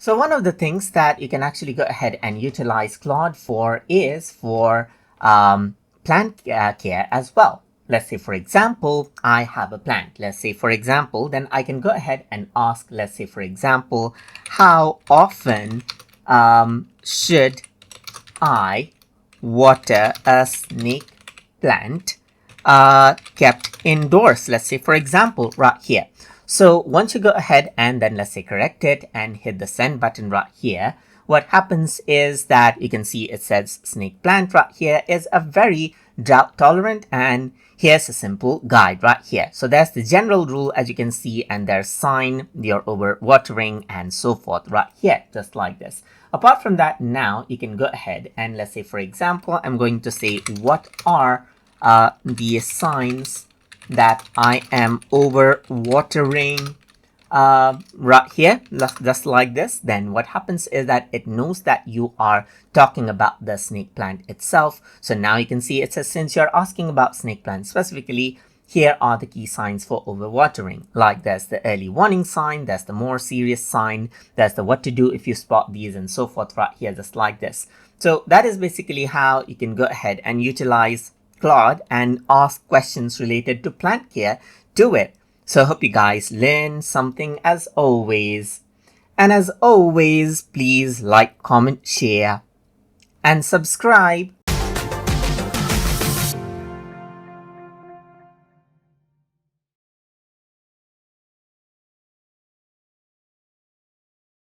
So one of the things that you can actually go ahead and utilize Claude for is for plant care as well. Let's say, for example, I have a plant. Let's say, for example, then I can go ahead and ask, let's say, for example, how often should I water a snake plant kept indoors? Let's say, for example, right here. So once you go ahead and then let's say correct it and hit the send button right here, what happens is that you can see it says snake plant right here is a very drought tolerant, and here's a simple guide right here. So that's the general rule, as you can see, and there's sign, you're over watering and so forth right here, just like this. Apart from that, now you can go ahead and let's say, for example, I'm going to say what are the signs that I am over watering right here, just like this. Then what happens is that it knows that you are talking about the snake plant itself. So now you can see it says, since you're asking about snake plant specifically, here are the key signs for overwatering. Like there's the early warning sign, there's the more serious sign, there's the what to do if you spot these and so forth right here, just like this. So that is basically how you can go ahead and utilize Claude and ask questions related to plant care to it. So I hope you guys learn something as always. And as always, please like, comment, share, and subscribe.